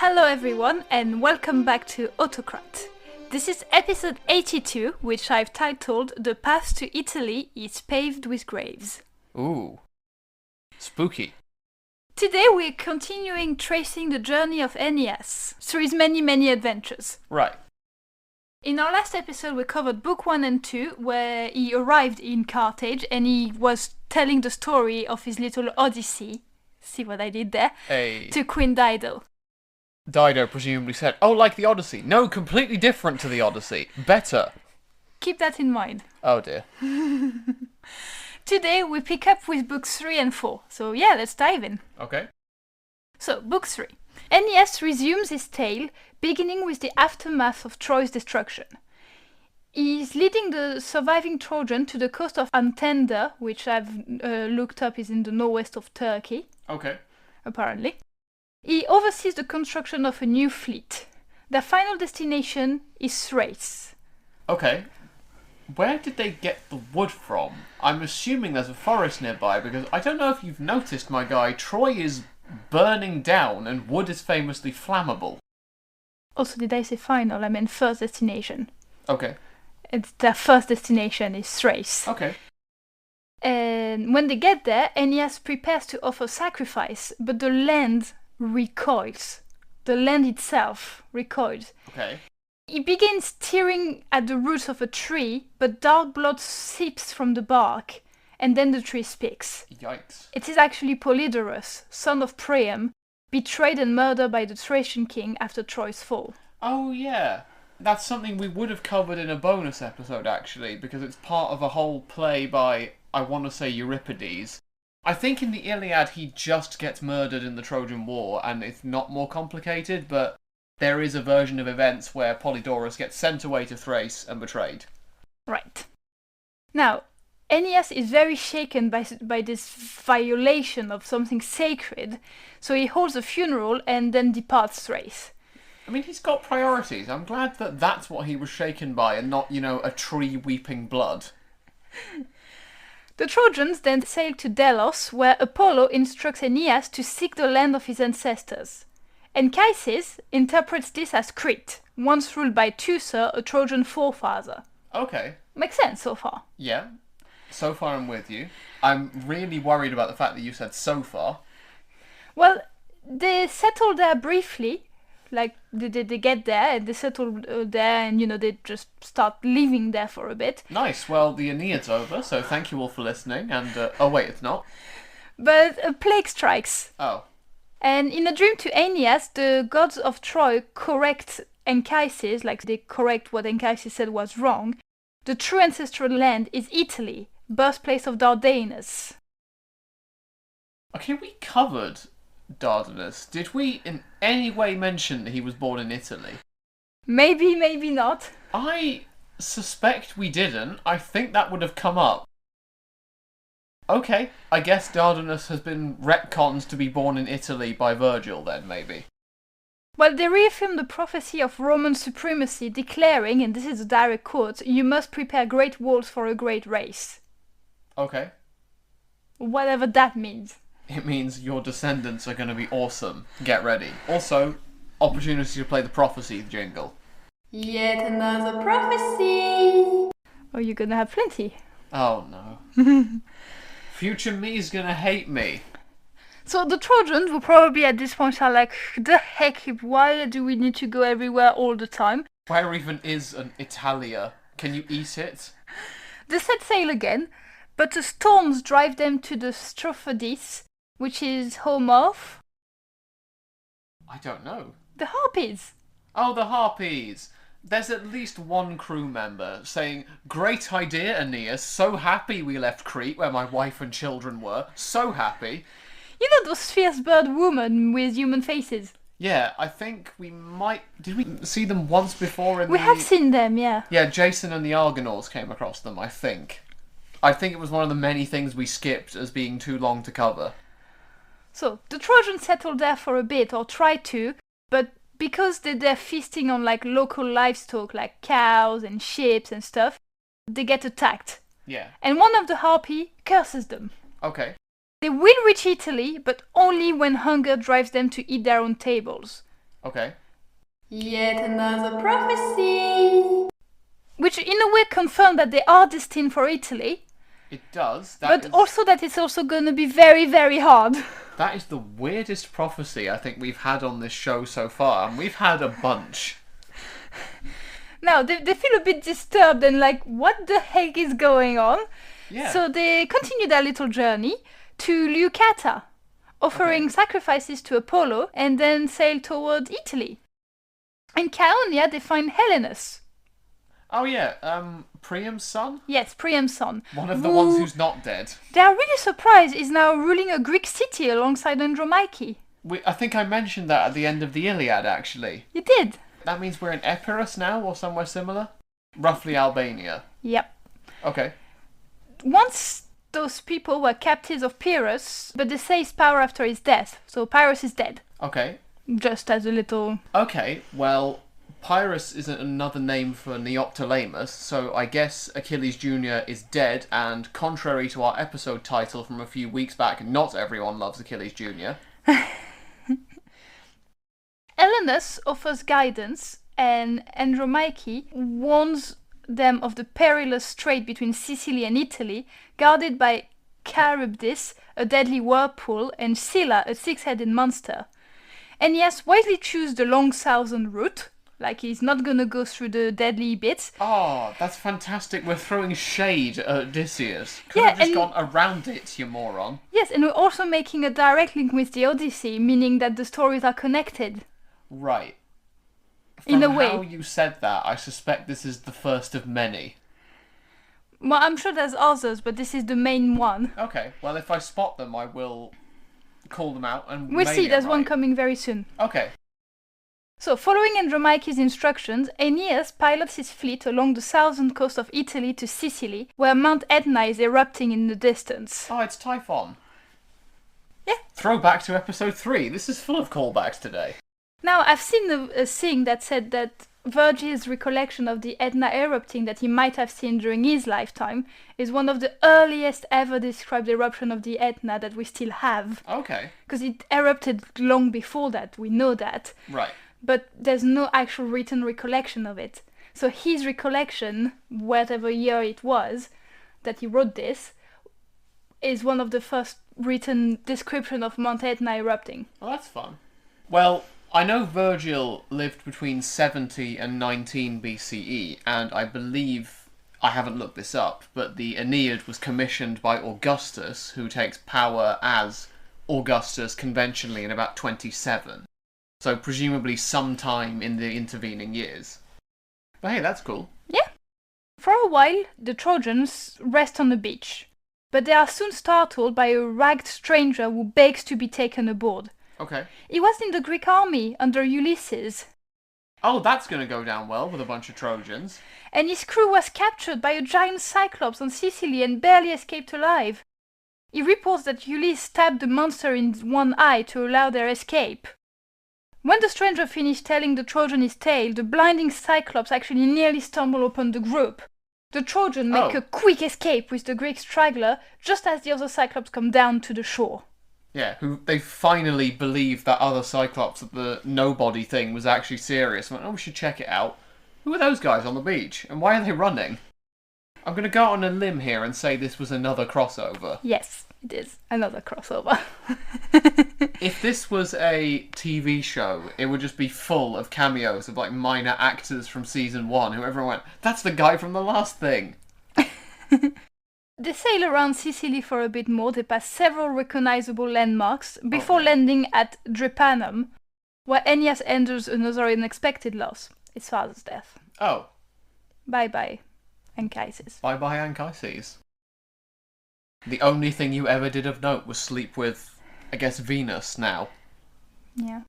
Hello everyone and welcome back to Autocrat. This is episode 82, which I've titled The Path to Italy is Paved with Graves. Ooh. Spooky. Today we're continuing tracing the journey of Aeneas through his many adventures. Right. In our last episode we covered book 1 and 2, where he arrived in Carthage and he was telling the story of his little Odyssey, see what I did there, to Queen Dido. Dido presumably said, oh, like the Odyssey. No, completely different to the Odyssey. Better. Keep that in mind. Oh dear. Today we pick up with books 3 and 4, so yeah, let's dive in. Okay. So, book 3. Aeneas resumes his tale, beginning with the aftermath of Troy's destruction. He's leading the surviving Trojan to the coast of Antenda, which I've looked up is in the northwest of Turkey. Okay. Apparently. He oversees the construction of a new fleet. Their final destination is Thrace. Okay. Where did they get the wood from? I'm assuming there's a forest nearby, because I don't know if you've noticed, my guy, Troy is burning down and wood is famously flammable. Also, did I say final? I meant first destination. Okay. Their first destination is Thrace. Okay. And when they get there, Aeneas prepares to offer sacrifice, but the land recoils. The land itself recoils. Okay. He begins tearing at the roots of a tree, but dark blood seeps from the bark, and then the tree speaks. Yikes. It is actually Polydorus, son of Priam, betrayed and murdered by the Thracian king after Troy's fall. Oh yeah. That's something we would have covered in a bonus episode, actually, because it's part of a whole play by, I want to say, Euripides. I think in the Iliad he just gets murdered in the Trojan War, and it's not more complicated, but there is a version of events where Polydorus gets sent away to Thrace and betrayed. Right. Now, Aeneas is very shaken by this violation of something sacred, so he holds a funeral and then departs Thrace. I mean, he's got priorities. I'm glad that that's what he was shaken by and not, a tree weeping blood. The Trojans then sail to Delos, where Apollo instructs Aeneas to seek the land of his ancestors. Anchises interprets this as Crete, once ruled by Teucer, a Trojan forefather. Okay. Makes sense so far. Yeah. So far I'm with you. I'm really worried about the fact that you said so far. Well, they settle there briefly. Like, they get there and they settle there and, they just start living there for a bit. Nice. Well, the Aeneid's over, so thank you all for listening. And, oh wait, it's not. But a plague strikes. Oh. And in a dream to Aeneas, the gods of Troy correct Anchises, like they correct what Anchises said was wrong. The true ancestral land is Italy, birthplace of Dardanus. Okay, we covered Dardanus. Did we in any way mention that he was born in Italy? Maybe, maybe not. I suspect we didn't. I think that would have come up. Okay, I guess Dardanus has been retconned to be born in Italy by Virgil then, maybe. Well, they reaffirm the prophecy of Roman supremacy, declaring, and this is a direct quote, "You must prepare great walls for a great race." Okay. Whatever that means. It means your descendants are going to be awesome. Get ready. Also, opportunity to play the prophecy jingle. Yet another prophecy! Oh, you're gonna have plenty. Oh no. Future me is going to hate me. So the Trojans will probably at this point are like, the heck, why do we need to go everywhere all the time? Where even is an Italia? Can you eat it? They set sail again, but the storms drive them to the Strophodis, which is home of... I don't know. The Harpies. Oh, the Harpies. There's at least one crew member saying, "Great idea, Aeneas. So happy we left Crete where my wife and children were. So happy." You know those fierce bird women with human faces? Yeah, I think we might... Did we see them once before in We have seen them, yeah. Yeah, Jason and the Argonauts came across them, I think. I think it was one of the many things we skipped as being too long to cover. So, the Trojans settled there for a bit, or tried to, but because they're feasting on like local livestock, like cows and sheep and stuff, they get attacked. Yeah. And one of the Harpy curses them. Okay. They will reach Italy, but only when hunger drives them to eat their own tables. Okay. Yet another prophecy. Which in a way confirmed that they are destined for Italy. It does. Also that it's also going to be very, very hard. That is the weirdest prophecy I think we've had on this show so far, and we've had a bunch. Now, they feel a bit disturbed and like, what the heck is going on? Yeah. So they continue their little journey to Leucata, offering sacrifices to Apollo, and then sail toward Italy. In Chaonia, they find Helenus. Oh yeah, Priam's son? Yes, Priam's son. One of the ones who's not dead. They are really surprised is now ruling a Greek city alongside Andromache. I think I mentioned that at the end of the Iliad, actually. You did? That means we're in Epirus now, or somewhere similar? Roughly Albania. Yep. Okay. Once those people were captives of Pyrrhus, but they say his power after his death, so Pyrrhus is dead. Okay. Just as a little... Okay, well, Pyrrhus is another name for Neoptolemus, so I guess Achilles Jr. is dead, and contrary to our episode title from a few weeks back, not everyone loves Achilles Jr. Helenus offers guidance, and Andromache warns them of the perilous strait between Sicily and Italy, guarded by Charybdis, a deadly whirlpool, and Scylla, a six-headed monster. Aeneas wisely chooses the long southern route, like he's not gonna go through the deadly bits. Oh, that's fantastic. We're throwing shade at Odysseus. Could have just gone around it, you moron. Yes, and we're also making a direct link with the Odyssey, meaning that the stories are connected. Right. In a way. From how you said that, I suspect this is the first of many. Well, I'm sure there's others, but this is the main one. Okay, well, if I spot them, I will call them out and we'll see, there's one coming very soon. Okay. So, following Andromache's instructions, Aeneas pilots his fleet along the southern coast of Italy to Sicily, where Mount Etna is erupting in the distance. Oh, it's Typhon. Yeah. Throwback to episode 3. This is full of callbacks today. Now, I've seen a thing that said that Virgil's recollection of the Etna erupting that he might have seen during his lifetime is one of the earliest ever described eruption of the Etna that we still have. Okay. Because it erupted long before that, we know that. Right. But there's no actual written recollection of it. So his recollection, whatever year it was that he wrote this, is one of the first written description of Mount Etna erupting. Well, that's fun. Well, I know Virgil lived between 70 and 19 BCE, and I believe, I haven't looked this up, but the Aeneid was commissioned by Augustus, who takes power as Augustus conventionally in about 27. So presumably sometime in the intervening years. But hey, that's cool. Yeah. For a while, the Trojans rest on the beach, but they are soon startled by a ragged stranger who begs to be taken aboard. Okay. He was in the Greek army under Ulysses. Oh, that's going to go down well with a bunch of Trojans. And his crew was captured by a giant cyclops on Sicily and barely escaped alive. He reports that Ulysses stabbed the monster in one eye to allow their escape. When the stranger finished telling the Trojan his tale, the blinding cyclops actually nearly stumble upon the group. The Trojans make a quick escape with the Greek straggler just as the other cyclops come down to the shore. Yeah, who they finally believed that other Cyclops, that the nobody thing was actually serious. Went, oh, we should check it out. Who are those guys on the beach? And why are they running? I'm going to go out on a limb here and say this was another crossover. Yes, it is another crossover. If this was a TV show, it would just be full of cameos of like minor actors from season 1 who everyone went, that's the guy from the last thing. They sail around Sicily for a bit more. They pass several recognizable landmarks before landing at Drepanum, where Aeneas endures another unexpected loss, his father's death. Oh. Bye-bye, Anchises. Bye-bye, Anchises. The only thing you ever did of note was sleep with, I guess, Venus now. Yeah.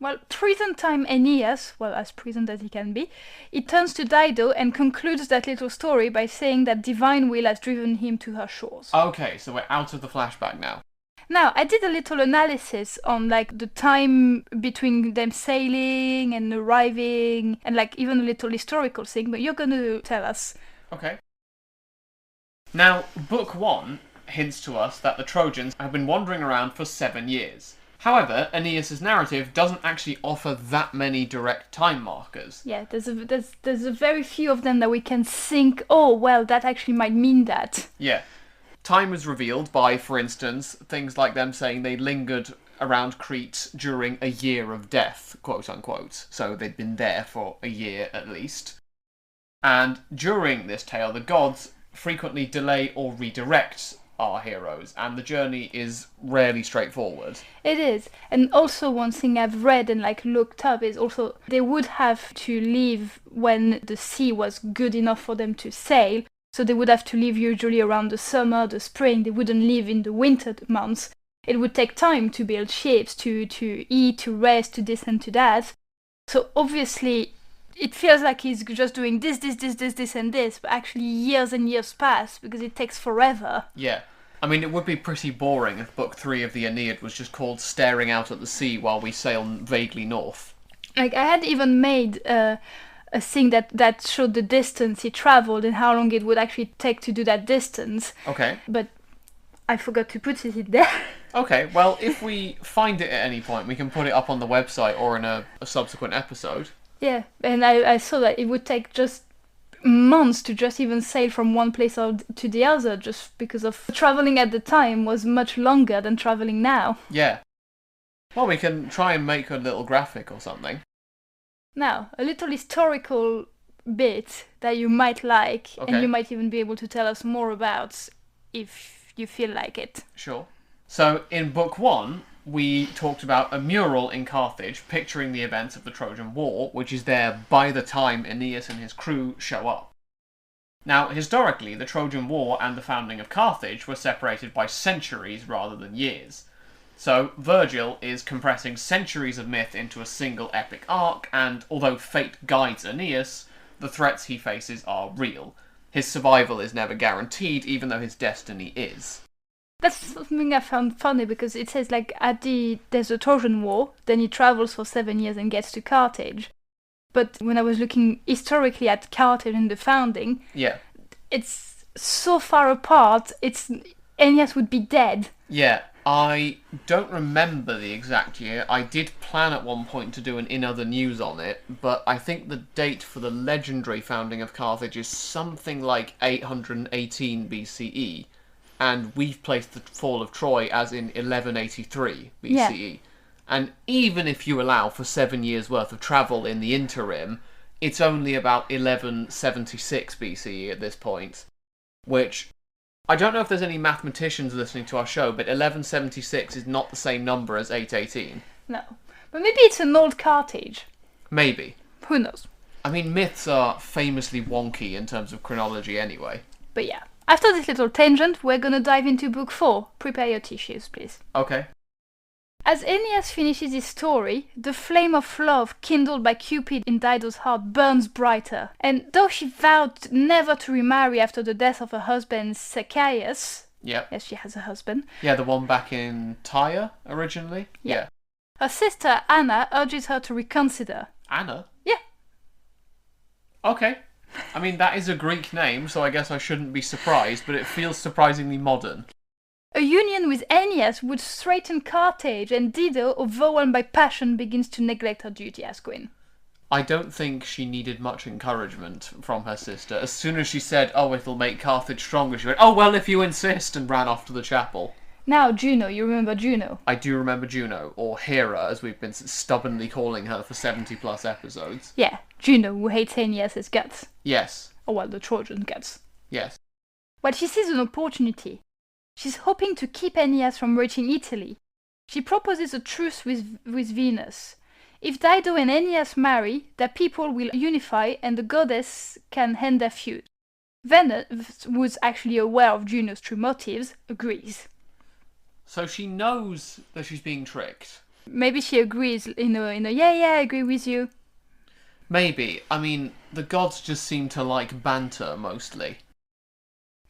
Well, prison-time Aeneas, well, as present as he can be, he turns to Dido and concludes that little story by saying that divine will has driven him to her shores. Okay, so we're out of the flashback now. Now, I did a little analysis on, like, the time between them sailing and arriving, and, like, even a little historical thing, but you're gonna tell us. Okay. Now, Book 1 hints to us that the Trojans have been wandering around for 7 years. However, Aeneas' narrative doesn't actually offer that many direct time markers. Yeah, there's a very few of them that we can think, oh, well, that actually might mean that. Yeah. Time was revealed by, for instance, things like them saying they lingered around Crete during a year of death, quote unquote. So they'd been there for a year at least. And during this tale, the gods frequently delay or redirect our heroes, and the journey is rarely straightforward. It is. And also one thing I've read and looked up is also they would have to leave when the sea was good enough for them to sail. So they would have to leave usually around the summer, the spring. They wouldn't leave in the winter months. It would take time to build ships, to eat, to rest, to this and to that. So obviously it feels like he's just doing this, and this, but actually years and years pass because it takes forever. Yeah. I mean, it would be pretty boring if Book 3 of the Aeneid was just called Staring Out at the Sea while we sail vaguely north. I had even made a thing that showed the distance he travelled and how long it would actually take to do that distance. Okay. But I forgot to put it in there. Okay, well, if we find it at any point, we can put it up on the website or in a subsequent episode. Yeah, and I saw that it would take just months to just even sail from one place to the other, just because of travelling at the time was much longer than travelling now. Yeah. Well, we can try and make a little graphic or something. Now, a little historical bit that you might like, Okay. and you might even be able to tell us more about if you feel like it. Sure. So, in Book 1, we talked about a mural in Carthage picturing the events of the Trojan War, which is there by the time Aeneas and his crew show up. Now, historically, the Trojan War and the founding of Carthage were separated by centuries rather than years. So, Virgil is compressing centuries of myth into a single epic arc, and although fate guides Aeneas, the threats he faces are real. His survival is never guaranteed, even though his destiny is. That's something I found funny because it says there's a Trojan War, then he travels for 7 years and gets to Carthage. But when I was looking historically at Carthage and the founding, Yeah. it's so far apart, Aeneas would be dead. Yeah, I don't remember the exact year. I did plan at one point to do an In Other News on it, but I think the date for the legendary founding of Carthage is something like 818 BCE. And we've placed the fall of Troy as in 1183 BCE. Yeah. And even if you allow for 7 years' worth of travel in the interim, it's only about 1176 BCE at this point. Which, I don't know if there's any mathematicians listening to our show, but 1176 is not the same number as 818. No. But maybe it's an old Carthage. Maybe. Who knows? I mean, myths are famously wonky in terms of chronology anyway. But yeah. After this little tangent, we're gonna dive into Book 4. Prepare your tissues, please. Okay. As Aeneas finishes his story, the flame of love kindled by Cupid in Dido's heart burns brighter. And though she vowed never to remarry after the death of her husband Zacchaeus, Yep. yes, she has a husband, Yeah, the one back in Tyre, originally? Yeah. her sister Anna urges her to reconsider. Anna? Yeah. Okay. I mean, that is a Greek name, so I guess I shouldn't be surprised, but it feels surprisingly modern. A union with Aeneas would straighten Carthage, and Dido, overwhelmed by passion, begins to neglect her duty as queen. I don't think she needed much encouragement from her sister. As soon as she said, oh, it'll make Carthage stronger, she went, oh, well, if you insist, and ran off to the chapel. Now, Juno, you remember Juno? I do remember Juno, or Hera, as we've been stubbornly calling her for 70-plus episodes. Yeah, Juno, who hates Aeneas' guts. Yes. Or well, the Trojan guts. Yes. Well, she sees an opportunity. She's hoping to keep Aeneas from reaching Italy. She proposes a truce with Venus. If Dido and Aeneas marry, their people will unify and the goddess can end their feud. Venus, who's actually aware of Juno's true motives, agrees. So she knows that she's being tricked. Maybe she agrees in a yeah, I agree with you. Maybe. I mean, the gods just seem to like banter, mostly.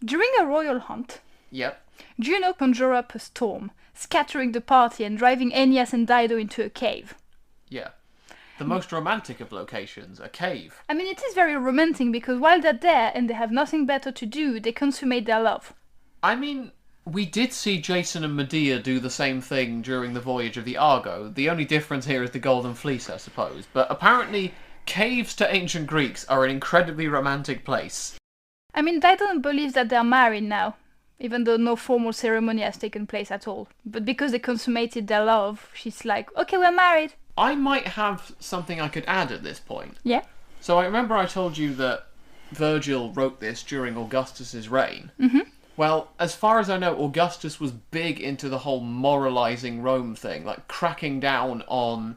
During a royal hunt, Yep. Juno conjures up a storm, scattering the party and driving Aeneas and Dido into a cave. Yeah. The most romantic of locations, a cave. I mean, it is very romantic because while they're there and they have nothing better to do, they consummate their love. I mean, We did see Jason and Medea do the same thing during the voyage of the Argo. The only difference here is the Golden Fleece, I suppose. But apparently, caves to ancient Greeks are an incredibly romantic place. I mean, Dido believes that they're married now, even though no formal ceremony has taken place at all. But because they consummated their love, she's like, okay, we're married. I might have something I could add at this point. Yeah. So I remember I told you that Virgil wrote this during Augustus's reign. Mm-hmm. Well, as far as I know, Augustus was big into the whole moralizing Rome thing, like cracking down on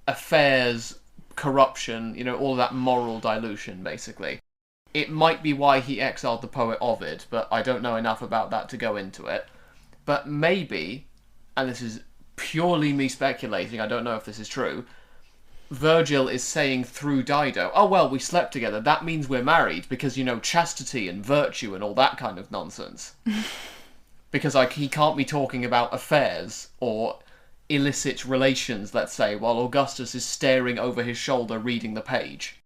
affairs, corruption, all that moral dilution, basically. It might be why he exiled the poet Ovid, but I don't know enough about that to go into it. But maybe, and this is purely me speculating, I don't know if this is true, Virgil is saying through Dido, oh well, we slept together, that means we're married, because, chastity and virtue and all that kind of nonsense. Because he can't be talking about affairs or illicit relations, let's say, while Augustus is staring over his shoulder reading the page.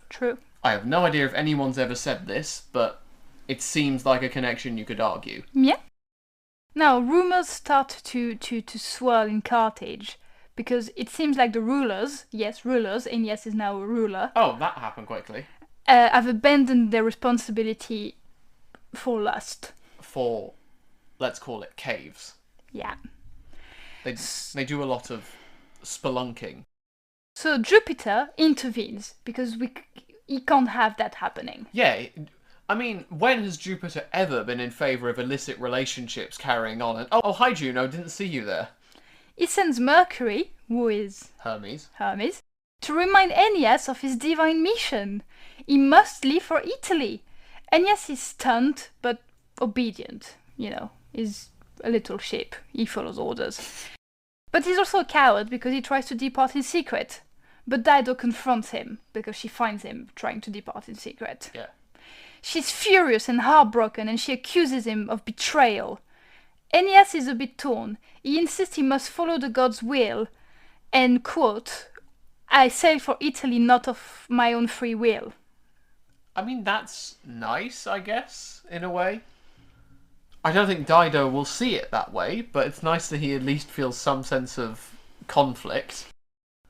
True. I have no idea if anyone's ever said this, but it seems like a connection you could argue. Yeah. Now, rumors start to swirl in Carthage, because it seems like the rulers, Aeneas is now a ruler. Oh, that happened quickly. Have abandoned their responsibility for lust. For, let's call it, caves. Yeah. They do a lot of spelunking. So Jupiter intervenes, because he can't have that happening. Yeah, I mean, when has Jupiter ever been in favour of illicit relationships carrying on? And oh, hi Juno, didn't see you there. He sends Mercury, who is Hermes, to remind Aeneas of his divine mission. He must leave for Italy. Aeneas is stunned, but obedient. He's a little sheep. He follows orders. But he's also a coward because he tries to depart in secret. But Dido confronts him because she finds him trying to depart in secret. Yeah. She's furious and heartbroken, and she accuses him of betrayal. Aeneas is a bit torn. He insists he must follow the god's will and, quote, I sail for Italy not of my own free will. I mean, that's nice, I guess, in a way. I don't think Dido will see it that way, but it's nice that he at least feels some sense of conflict.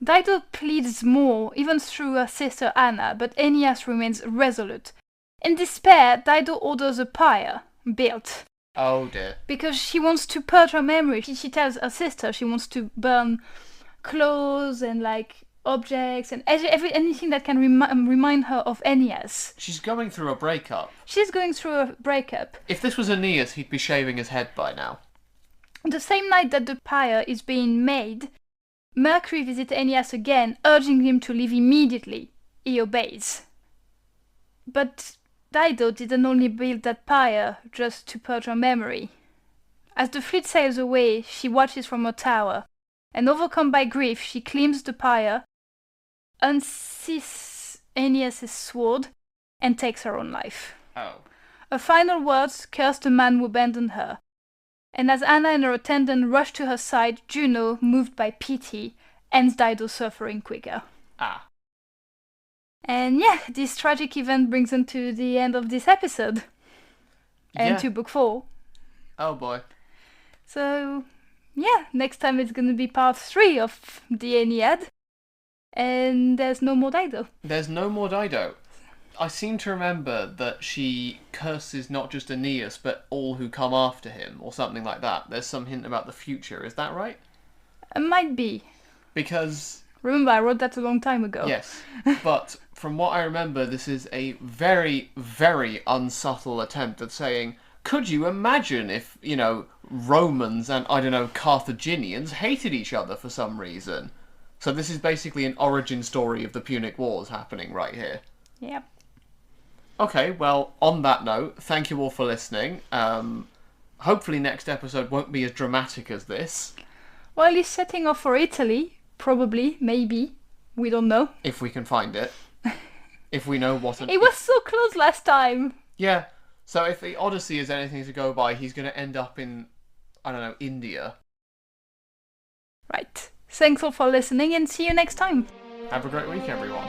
Dido pleads more, even through her sister Anna, but Aeneas remains resolute. In despair, Dido orders a pyre built. Oh dear. Because she wants to purge her memory. She tells her sister she wants to burn clothes and objects and anything that can remind her of Aeneas. She's going through a breakup. She's going through a breakup. If this was Aeneas, he'd be shaving his head by now. The same night that the pyre is being made, Mercury visits Aeneas again, urging him to leave immediately. He obeys. But Dido didn't only build that pyre just to purge her memory. As the fleet sails away, she watches from her tower, and overcome by grief, she climbs the pyre, unsees Aeneas' sword, and takes her own life. Oh. Her final words curse the man who abandoned her. And as Anna and her attendant rush to her side, Juno, moved by pity, ends Dido's suffering quicker. Ah. And yeah, this tragic event brings us to the end of this episode. And to book 4. Oh boy. So, yeah, next time it's going to be part 3 of the Aeneid. And there's no more Dido. There's no more Dido. I seem to remember that she curses not just Aeneas, but all who come after him, or something like that. There's some hint about the future, is that right? It might be. Because... Remember, I wrote that a long time ago. Yes, but from what I remember, this is a very, very unsubtle attempt at saying, could you imagine if, Romans and, Carthaginians hated each other for some reason? So this is basically an origin story of the Punic Wars happening right here. Yep. Okay, well, on that note, thank you all for listening. Hopefully next episode won't be as dramatic as this. Well, he's setting off for Italy. Probably, maybe. We don't know. If we can find it. If we know what... It was so close last time. Yeah. So if the Odyssey is anything to go by, he's going to end up in, India. Right. Thanks all for listening and see you next time. Have a great week, everyone.